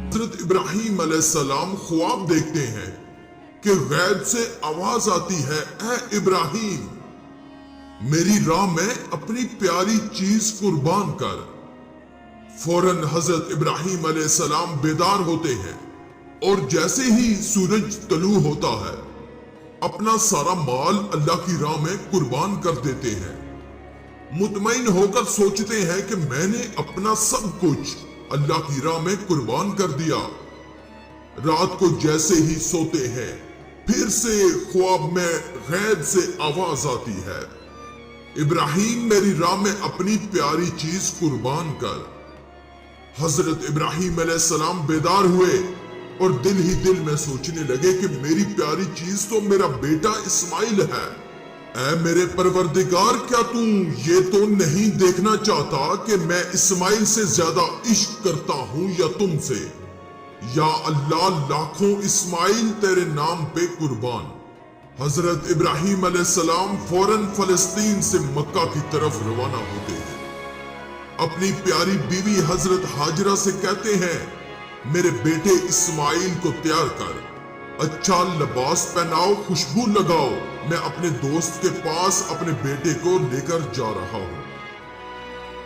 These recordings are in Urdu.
حضرت ابراہیم علیہ السلام خواب دیکھتے ہیں کہ غیب سے آواز آتی ہے، اے ابراہیم میری راہ میں اپنی پیاری چیز قربان کر۔ فوراً حضرت ابراہیم علیہ السلام بیدار ہوتے ہیں اور جیسے ہی سورج طلوع ہوتا ہے اپنا سارا مال اللہ کی راہ میں قربان کر دیتے ہیں۔ مطمئن ہو کر سوچتے ہیں کہ میں نے اپنا سب کچھ اللہ کی راہ میں قربان کر دیا۔ رات کو جیسے ہی سوتے ہیں پھر سے خواب میں غیب سے آواز آتی ہے، ابراہیم میری راہ میں اپنی پیاری چیز قربان کر۔ حضرت ابراہیم علیہ السلام بیدار ہوئے اور دل ہی دل میں سوچنے لگے کہ میری پیاری چیز تو میرا بیٹا اسماعیل ہے۔ اے میرے پروردگار، کیا تو یہ تو نہیں دیکھنا چاہتا کہ میں اسماعیل سے زیادہ عشق کرتا ہوں یا تم سے؟ یا اللہ، لاکھوں اسماعیل تیرے نام پہ قربان۔ حضرت ابراہیم علیہ السلام فوراً فلسطین سے مکہ کی طرف روانہ ہوتے ہیں۔ اپنی پیاری بیوی حضرت ہاجرہ سے کہتے ہیں، میرے بیٹے اسماعیل کو تیار کر، اچھا لباس پہناؤ، خوشبو لگاؤ، میں اپنے دوست کے پاس اپنے بیٹے کو لے کر جا رہا ہوں۔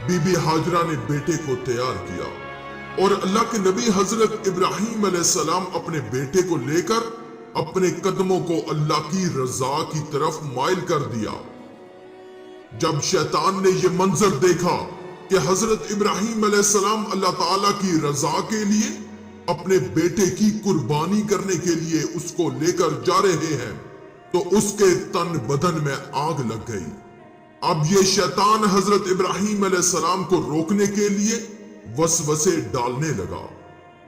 بی بی ہاجرہ نے بیٹے کو تیار کیا اور اللہ کے نبی حضرت ابراہیم علیہ السلام اپنے بیٹے کو لے کر اپنے قدموں کو اللہ کی رضا کی طرف مائل کر دیا۔ جب شیطان نے یہ منظر دیکھا کہ حضرت ابراہیم علیہ السلام اللہ تعالیٰ کی رضا کے لیے اپنے بیٹے کی قربانی کرنے کے لیے اس کو لے کر جا رہے ہیں تو اس کے تن بدن میں آگ لگ گئی۔ اب یہ شیطان حضرت ابراہیم علیہ السلام کو روکنے کے لیے وسوسے ڈالنے لگا۔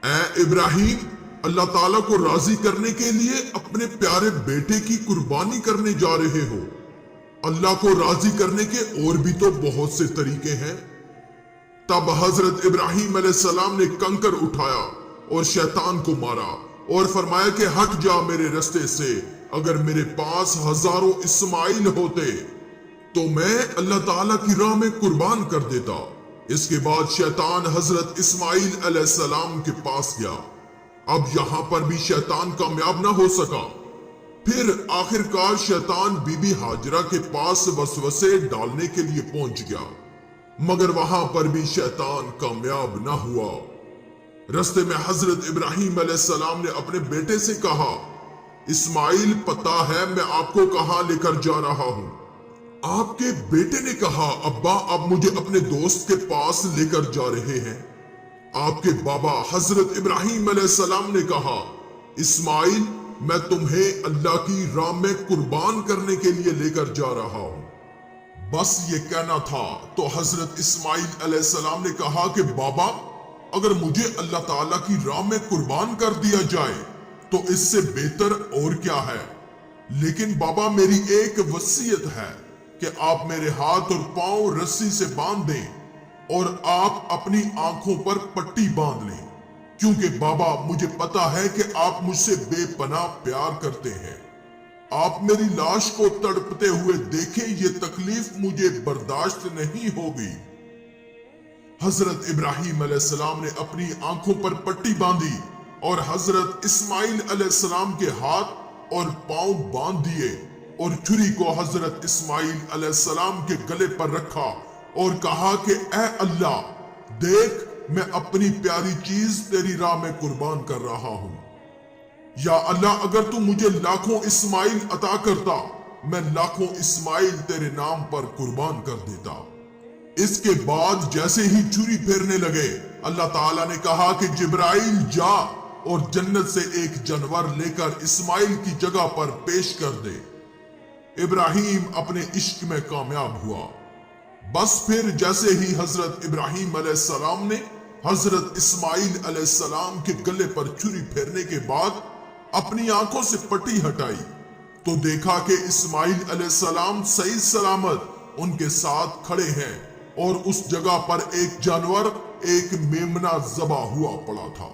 اے ابراہیم، اللہ تعالیٰ کو راضی کرنے کے لیے اپنے پیارے بیٹے کی قربانی کرنے جا رہے ہو؟ اللہ کو راضی کرنے کے اور بھی تو بہت سے طریقے ہیں۔ تب حضرت ابراہیم علیہ السلام نے کنکر اٹھایا اور شیطان کو مارا اور فرمایا کہ ہٹ جا میرے رستے سے، اگر میرے پاس ہزاروں اسماعیل ہوتے تو میں اللہ تعالیٰ کی راہ میں قربان کر دیتا۔ اس کے بعد شیطان حضرت اسماعیل علیہ السلام کے پاس گیا۔ اب یہاں پر بھی شیطان کامیاب نہ ہو سکا۔ پھر آخرکار شیطان بی بی ہاجرہ کے پاس وسوسے ڈالنے کے لیے پہنچ گیا، مگر وہاں پر بھی شیطان کامیاب نہ ہوا۔ رستے میں حضرت ابراہیم علیہ السلام نے اپنے بیٹے سے کہا، اسماعیل پتہ ہے میں آپ کو کہاں لے کر جا رہا ہوں؟ آپ کے بیٹے نے کہا، ابا اب مجھے اپنے دوست کے پاس لے کر جا رہے ہیں۔ آپ کے بابا حضرت ابراہیم علیہ السلام نے کہا، اسماعیل میں تمہیں اللہ کی راہ میں قربان کرنے کے لیے لے کر جا رہا ہوں۔ بس یہ کہنا تھا تو حضرت اسماعیل علیہ السلام نے کہا کہ بابا اگر مجھے اللہ تعالیٰ کی راہ میں قربان کر دیا جائے تو اس سے بہتر اور کیا ہے، لیکن بابا میری ایک وصیت ہے کہ آپ میرے ہاتھ اور پاؤں رسی سے باندھ دیں اور آپ اپنی آنکھوں پر پٹی باندھ لیں، کیونکہ بابا مجھے پتا ہے کہ آپ مجھ سے بے پناہ پیار کرتے ہیں۔ آپ میری لاش کو تڑپتے ہوئے دیکھیں، یہ تکلیف مجھے برداشت نہیں ہوگی۔ حضرت ابراہیم علیہ السلام نے اپنی آنکھوں پر پٹی باندھی اور حضرت اسماعیل علیہ السلام کے ہاتھ اور پاؤں باندھ دیے اور چھری کو حضرت اسماعیل علیہ السلام کے گلے پر رکھا اور کہا کہ اے اللہ دیکھ، میں اپنی پیاری چیز تیری راہ میں قربان کر رہا ہوں۔ یا اللہ اگر تو مجھے لاکھوں اسماعیل عطا کرتا، میں لاکھوں اسماعیل تیرے نام پر قربان کر دیتا۔ اس کے بعد جیسے ہی چھری پھیرنے لگے، اللہ تعالیٰ نے کہا کہ جبرائیل جا اور جنت سے ایک جانور لے کر اسماعیل کی جگہ پر پیش کر دے۔ ابراہیم اپنے عشق میں کامیاب ہوا۔ بس پھر جیسے ہی حضرت ابراہیم علیہ السلام نے حضرت اسماعیل علیہ السلام کے گلے پر چھری پھیرنے کے بعد اپنی آنکھوں سے پٹی ہٹائی تو دیکھا کہ اسماعیل علیہ السلام صحیح سلامت ان کے ساتھ کھڑے ہیں اور اس جگہ پر ایک جانور، ایک میمنہ ذبح ہوا پڑا تھا۔